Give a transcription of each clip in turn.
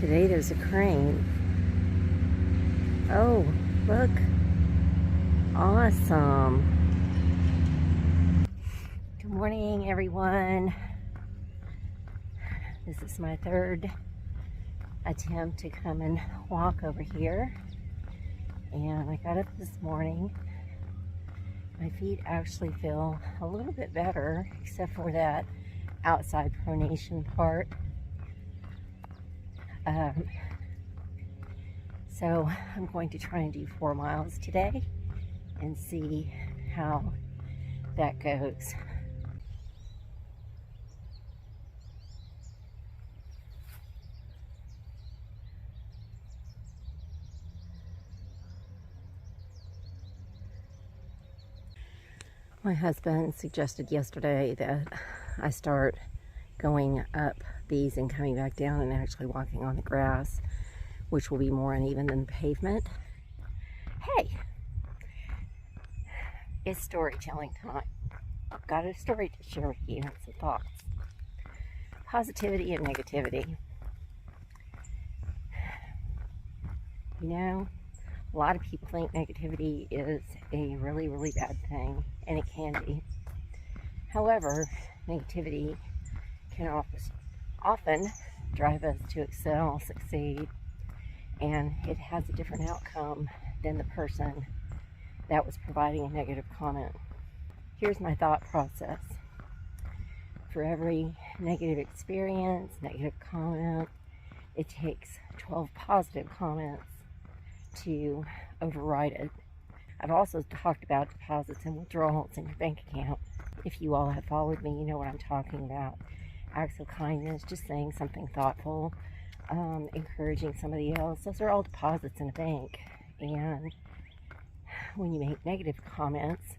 Today there's a crane. Oh, look. Awesome. Good morning, everyone. This is my third attempt to come and walk over here. And I got up this morning. My feet actually feel a little bit better, except for that outside pronation part. So I'm going to try and do 4 miles today and see how that goes. My husband suggested yesterday that I start going up these and coming back down and actually walking on the grass, which will be more uneven than the pavement. Hey, it's storytelling time. I've got a story to share with you and some thoughts. Positivity and negativity. You know, a lot of people think negativity is a really, really bad thing, and it can be. However, negativity can often drive us to excel, succeed, and it has a different outcome than the person that was providing a negative comment. Here's my thought process. For every negative experience, negative comment, it takes 12 positive comments to override it. I've also talked about deposits and withdrawals in your bank account. If you all have followed me, you know what I'm talking about. Acts of kindness, just saying something thoughtful, encouraging somebody else. Those are all deposits in a bank. And when you make negative comments,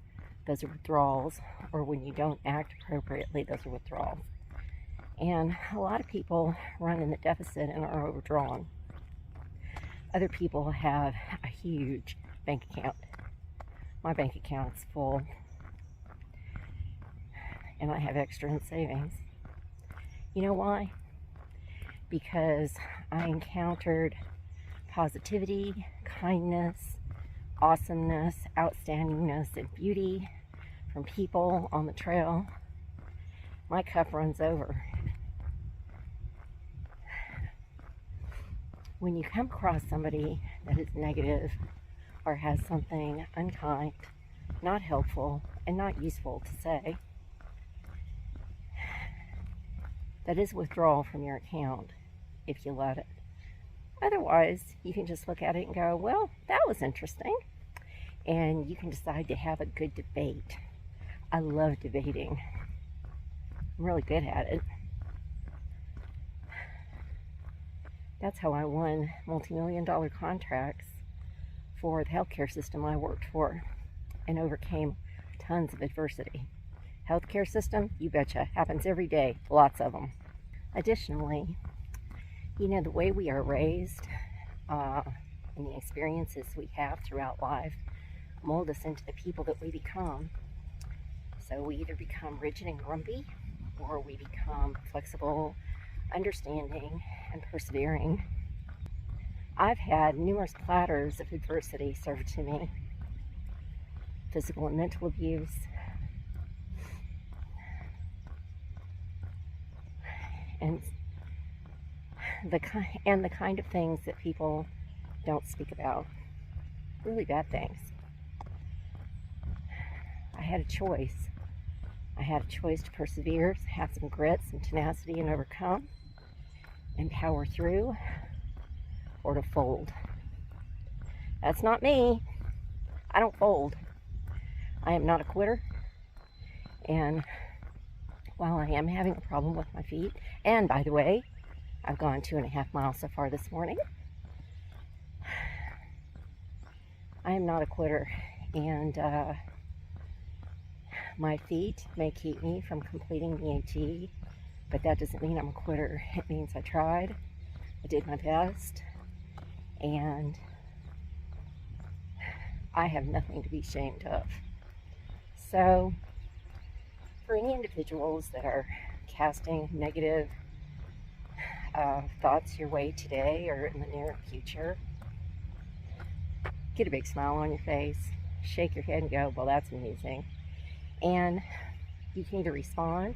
those are withdrawals. Or when you don't act appropriately, those are withdrawals. And a lot of people run in the deficit and are overdrawn. Other people have a huge bank account. My bank account's full. And I have extra in savings. You know why? Because I encountered positivity, kindness, awesomeness, outstandingness, and beauty from people on the trail. My cup runs over. When you come across somebody that is negative or has something unkind, not helpful, and not useful to say, that is withdrawal from your account if you let it. Otherwise, you can just look at it and go, well, that was interesting. And you can decide to have a good debate. I love debating. I'm really good at it. That's how I won multi-million-dollar contracts for the healthcare system I worked for and overcame tons of adversity. Healthcare system, you betcha, happens every day, lots of them. Additionally, you know, the way we are raised and the experiences we have throughout life mold us into the people that we become. So we either become rigid and grumpy, or we become flexible, understanding, and persevering. I've had numerous platters of adversity served to me. Physical and mental abuse, and the kind of things that people don't speak about. Really bad things. I had a choice. I had a choice to persevere, have some grit, some tenacity, and overcome, and power through, or to fold. That's not me. I don't fold. I am not a quitter. And while I am having a problem with my feet, and by the way, I've gone 2.5 miles so far this morning, I am not a quitter. And my feet may keep me from completing the AT, but that doesn't mean I'm a quitter. It means I tried, I did my best, and I have nothing to be ashamed of. So, for any individuals that are casting negative thoughts your way today or in the near future, get a big smile on your face, shake your head and go, well, that's amusing. And you can either respond,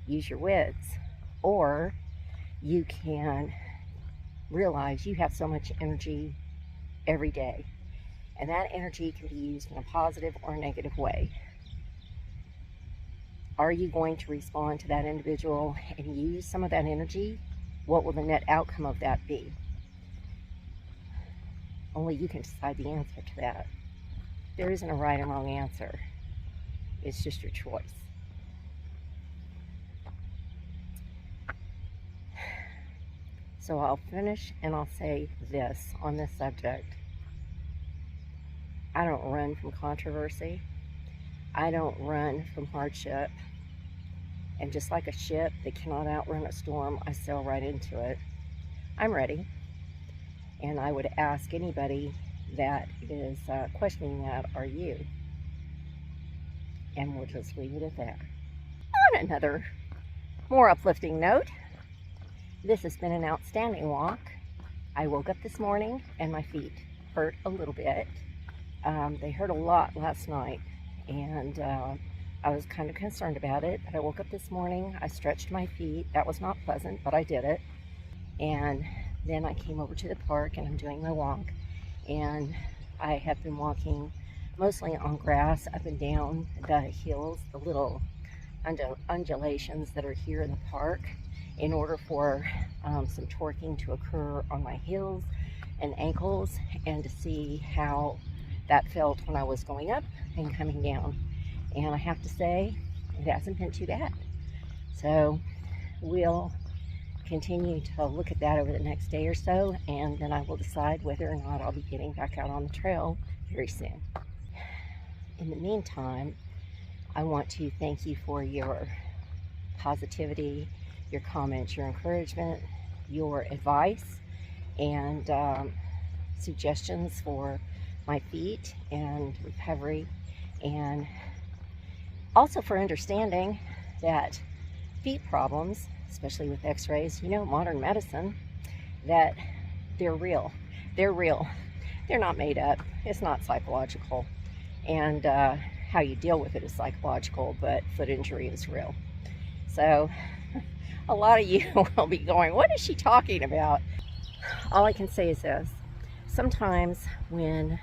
use your wits, or you can realize you have so much energy every day, and that energy can be used in a positive or negative way. Are you going to respond to that individual and use some of that energy? What will the net outcome of that be? Only you can decide the answer to that. There isn't a right and wrong answer. It's just your choice. So I'll finish and I'll say this on this subject. I don't run from controversy. I don't run from hardship. And just like a ship that cannot outrun a storm, I sail right into it. I'm ready. And I would ask anybody that is questioning that, are you? And we'll just leave it at that. On another more uplifting note, this has been an outstanding walk. I woke up this morning and my feet hurt a little bit. They hurt a lot last night, and I was kind of concerned about it, but I woke up this morning, I stretched my feet. That was not pleasant, but I did it. And then I came over to the park and I'm doing my walk. And I have been walking mostly on grass up and down the hills, the little undulations that are here in the park, in order for some torquing to occur on my heels and ankles, and to see how that felt when I was going up and coming down. And I have to say, it hasn't been too bad. So we'll continue to look at that over the next day or so, and then I will decide whether or not I'll be getting back out on the trail very soon. In the meantime, I want to thank you for your positivity, your comments, your encouragement, your advice, and suggestions for my feet and recovery, and also for understanding that feet problems, especially with x-rays, modern medicine, that they're real. They're real. They're not made up. It's not psychological. And how you deal with it is psychological, but foot injury is real. So a lot of you will be going, what is she talking about? All I can say is this. Sometimes when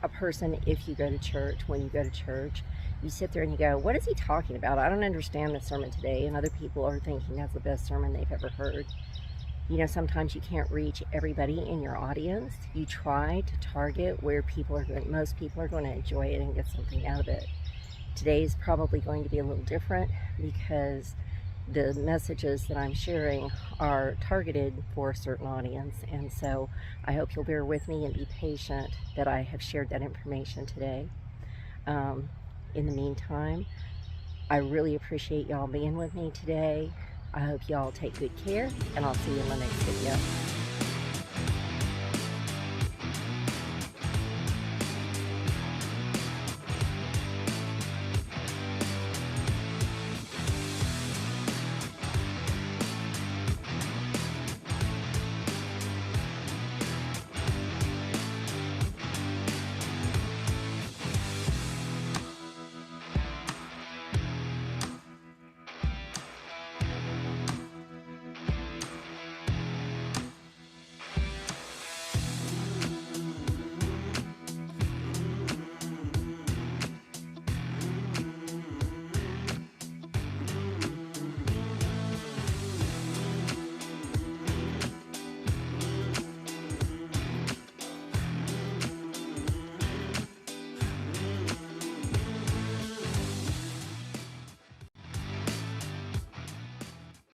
a person, if you go to church, when you go to church, you sit there and you go, what is he talking about? I don't understand the sermon today. And other people are thinking that's the best sermon they've ever heard. Sometimes you can't reach everybody in your audience. You try to target where most people are going to enjoy it and get something out of it. Today's probably going to be a little different because the messages that I'm sharing are targeted for a certain audience. And so I hope you'll bear with me and be patient that I have shared that information today. In the meantime, I really appreciate y'all being with me today. I hope y'all take good care, and I'll see you in my next video.